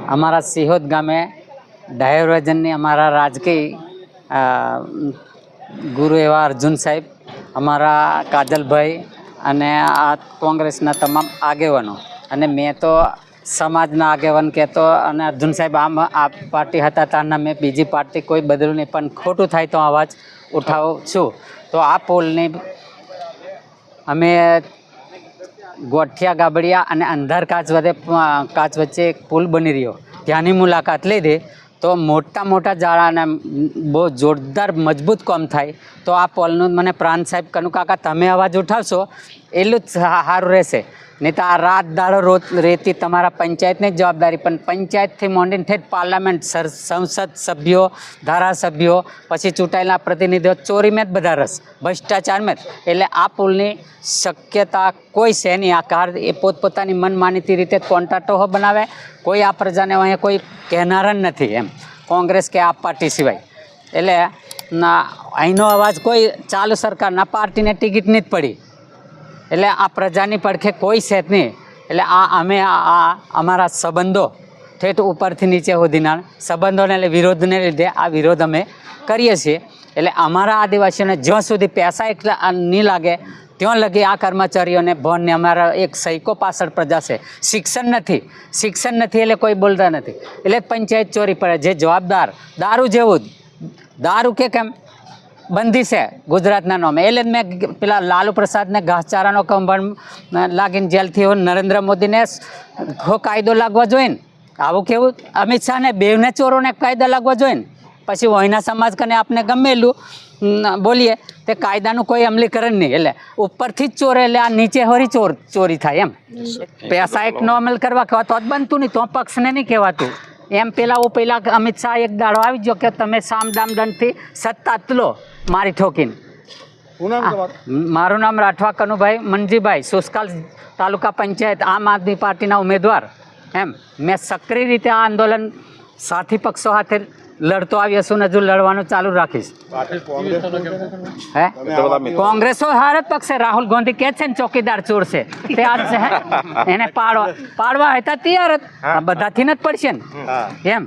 અમારા સિહોદ ગામે ડાયવર્ઝનની અમારા રાજકીય ગુરુ એવા અર્જુન સાહેબ, અમારા કાજલભાઈ અને આ કોંગ્રેસના તમામ આગેવાનો, અને મેં તો સમાજના આગેવાન કહેતો, અને અર્જુન સાહેબ આમ આ પાર્ટી હતા ત્યારના મેં બીજી પાર્ટી કોઈ બદલું નહીં, પણ ખોટું થાય તો અવાજ ઉઠાવું છું. તો આ પુલની અમે ગોઠિયા ગાબડિયા અને અંધાર કાચ વચ્ચે એક પુલ બની રહ્યો, ત્યાંની મુલાકાત લીધી. તો મોટા મોટા જાળાને બહુ જોરદાર મજબૂત કામ થાય. તો આ પુલનું મને પ્રાણ સાહેબ કનુ કાકા તમે અવાજ ઉઠાવશો એટલું જ સારું રહેશે. નહીં તો આ રાત દાડો રોજ રહેતી તમારા પંચાયતની જ જવાબદારી, પણ પંચાયતથી માંડીને ઠેઠ પાર્લામેન્ટ, સંસદ સભ્યો, ધારાસભ્યો, પછી ચૂંટાયેલા પ્રતિનિધિઓ ચોરીમાં જ બધા રસ, ભ્રષ્ટાચારમાં જ. એટલે આ પુલની શક્યતા કોઈ છે નહીં. આ કાર એ પોતપોતાની મનમાનીતી રીતે કોન્ટ્રાક્ટો બનાવે, કોઈ આ પ્રજાને અહીંયા કોઈ કહેનાર જ નથી એમ, કોંગ્રેસ કે આ પાર્ટી સિવાય. એટલે અહીંનો અવાજ કોઈ ચાલુ સરકારના પાર્ટીને ટિકિટની જ પડી, એટલે આ પ્રજાની પડખે કોઈ છે જ નહીં. એટલે અમે અમારા સંબંધો ઠેઠ ઉપરથી નીચે સુધીના સંબંધોને વિરોધને લીધે આ વિરોધ અમે કરીએ છીએ. એટલે અમારા આદિવાસીઓને જ્યાં સુધી પૈસા એકલા નહીં લાગે ત્યાં લગી આ કર્મચારીઓને ભણને અમારા એક સૈકો પાછળ પ્રજા છે. શિક્ષણ નથી એટલે કોઈ બોલતા નથી. એટલે પંચાયત ચોરી પડે. જે જવાબદાર દારૂ જેવું જ, દારૂ કે કેમ બંધી છે ગુજરાતના નામે, એટલે મેં પેલા લાલુ પ્રસાદને ઘાસચારાનો કૌભાંડ લાગીને જેલથી નરેન્દ્ર મોદીને કાયદો લાગવા જોઈએ ને. આવું કેવું અમિત શાહને બેવને ચોરોને કાયદા લાગવા જોઈએ ને. પછી વહીના સમાજ કને આપણે ગમે એટલું બોલીએ તે કાયદાનું કોઈ અમલીકરણ નહીં. એટલે ઉપરથી જ ચોરે, એટલે આ નીચે હોરી ચોરી થાય એમ. પૈસા એક નો અમલ કરવા કહેવા તો જ બનતું નહીં, તો પક્ષને નહીં કહેવાતું એમ. પેલા અમિત શાહ એક દાડો આવી ગયો કે તમે સામ દામ દંડથી સત્તા લો મારી ઠોકીને. મારું નામ રાઠવા કનુભાઈ મનજીભાઈ, સુસ્કાલ તાલુકા પંચાયત, આમ આદમી પાર્ટીના ઉમેદવાર એમ. મેં સક્રિય રીતે આ આંદોલન સાથી પક્ષો સાથે લડતો આવ્યો છું ને હજુ લડવાનું ચાલુ રાખીશ. હે કોંગ્રેસો હાર જ પક્ષે રાહુલ ગાંધી કહે છે ને ચોકીદાર ચોર છે, તે આજ છે એને પાડવા હતા તૈયાર જ, બધાથી જ પડશે ને એમ.